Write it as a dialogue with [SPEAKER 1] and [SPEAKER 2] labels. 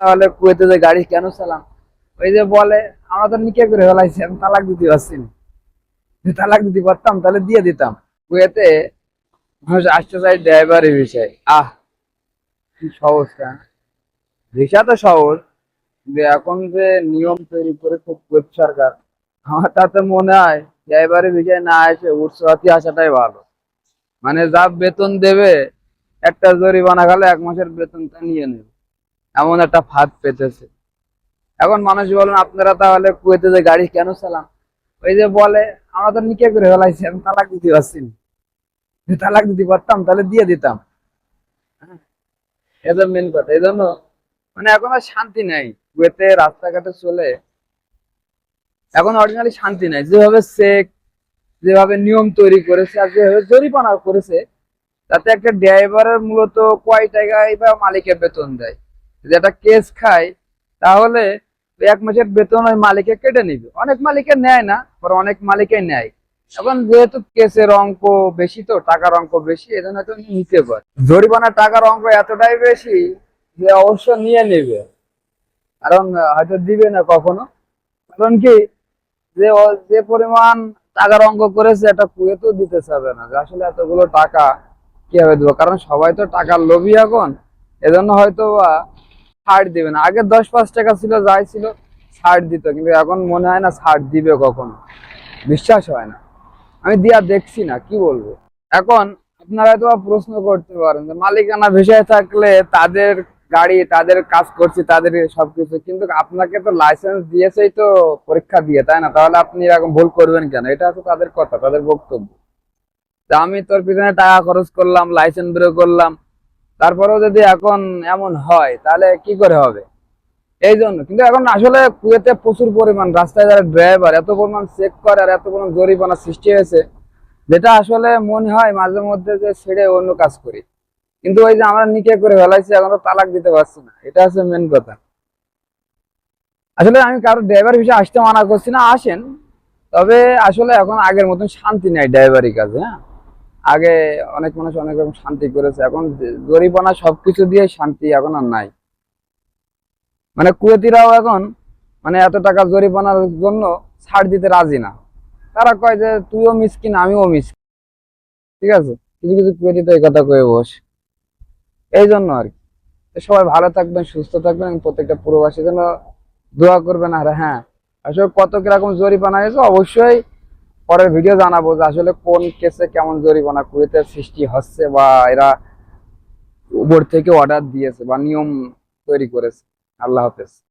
[SPEAKER 1] তাহলে কুয়েতে যে গাড়ি কেন চালাম? ওই যে বলে আমরা তো নিকে করে ফেলাইছি, আমি তালাক দিতে পারছি না। যদি তালাক দিতে পারতাম তাহলে দিয়ে দিতাম। কুয়েতে মানুষ আসতে চাই ড্রাইভারের বিষয়। কি সহজটা, ভিসা তো সহজ, কিন্তু এখন যে নিয়ম তৈরি করেছে কুয়েত সরকার, আমার তাতে মনে হয় ড্রাইভারের বিষয় না এসে উৎসরাতি আসাটাই ভালো। মানে যা বেতন দেবে, একটা জরিমানা খালে 1 মাসের বেতনটা নিয়ে নেবে, এমন একটা ফাঁদ পেতেছে। এখন মানুষ বলেন আপনারা তাহলে কুয়েতে যে গাড়ি কেন চালান? ওই যে বলে আমরা তো নিকে করে ফেলাইছি, আমি তালাক দিতে পারছি না। যদি তালাক দিতে পারতাম তাহলে দিয়ে দিতাম। হ্যাঁ, এটা মেন কথা। এই জন্য মানে এখন আর শান্তি নাই কুয়েতে রাস্তাঘাটে চলে। এখন অরিজিনালি শান্তি নাই, যেভাবে চেক, যেভাবে নিয়ম তৈরি করেছে আর যেভাবে জরিমানা করেছে, তাতে একটা ড্রাইভারের মূলত কয় টাকায় বা মালিকের বেতন দেয়। যদি একটা কেস খায় তাহলে ওই 1 মাসের বেতন ওই মালিকে কেটে নিবে। অনেক মালিকে নেয় না, পরে অনেক মালিকে নেয়। এখন যেহেতু কেসের অঙ্ক বেশি, তো টাকার অঙ্ক বেশি, এই জন্য তো নিতে পারে। জরিমানা টাকার অঙ্ক এতটাই বেশি যে অবশ্য নিয়ে নেবে, কারণ হয়তো দিবে না কখনো। কারণ কি, যে পরিমাণ টাকার অঙ্ক করেছে এটা কুয়েতেও দিতে চাবে না, যে আসলে এতগুলো টাকা কিভাবে দেবো। কারণ সবাই তো টাকার লোভী এখন, এজন্য হয়তো ছাড় দিবে না। আগে 10-5 টাকা ছিল, যাই ছিল ছাড় দিত, কিন্তু এখন মনে হয় না ছাড় দিবে কখনো, বিশ্বাস হয় না। আমি দিয়া দেখছি না, কি বলবো। এখন আপনারা তো প্রশ্ন করতে পারেন যে মালিকানা বিষয় থাকলে তাদের গাড়ি, তাদের কাজ করছি, তাদের সবকিছু, কিন্তু আপনাকে তো লাইসেন্স দিয়েছেই তো পরীক্ষা দিয়ে, তাই না? তাহলে আপনি এরকম ভুল করবেন কেন? এটা তো তাদের কথা, তাদের বক্তব্য। তা আমি তোর পিছনে টাকা খরচ করলাম, লাইসেন্স বের করলাম, তারপরেও যদি এখন এমন হয় তাহলে কি করে হবে? এই জন্য কিন্তু এখন আসলে কুয়েতে প্রচুর পরিমাণ রাস্তায় যারা ড্রাইভার এত পরিমাণ চেক করে আর এত পরিমাণ জরিমানা সৃষ্টি হয়েছে, যেটা আসলে মনে হয় মাঝে মধ্যে যে ছেড়ে অন্য কাজ করি। কিন্তু ওই যে আমরা নিকে করে ফেলাইছি, এখন তো তালাক দিতে পারছি না, এটা হচ্ছে মেন কথা। আসলে আমি কারো ড্রাইভার হিসেবে আসতে মানা করছি না, আসেন। তবে আসলে এখন আগের মতন শান্তি নাই ড্রাইভারি কাজে। হ্যাঁ, আগে অনেক মানুষ অনেক রকম শান্তি করেছে, এখন জরিমানা সবকিছু দিয়ে শান্তি এখন আর নাই। মানে কুয়েতিরাও এখন মানে এত টাকা জরিমানার জন্য ছাড় দিতে রাজি না। তারা কয় যে তুইও মিসকিন আমিও মিসকিন। ঠিক আছে, কিছু কিছু কুয়েতি তো এই কথা কয়ে বস। এই জন্য আর কি। তো সবাই ভালো থাকবেন, সুস্থ থাকবেন, এবং প্রত্যেকটা প্রবাসীর জন্য দোয়া করবেন। আর হ্যাঁ, আসলে কত কিরকম জরিমানা হয়েছে অবশ্যই পরের ভিডিও জানাবো, যে আসলে কোন কেসে কেমন জরিমানা কুয়েতে সৃষ্টি হচ্ছে, বা এরা উপর থেকে অর্ডার দিয়েছে বা নিয়ম তৈরি করেছে। আল্লাহ হাফেজ।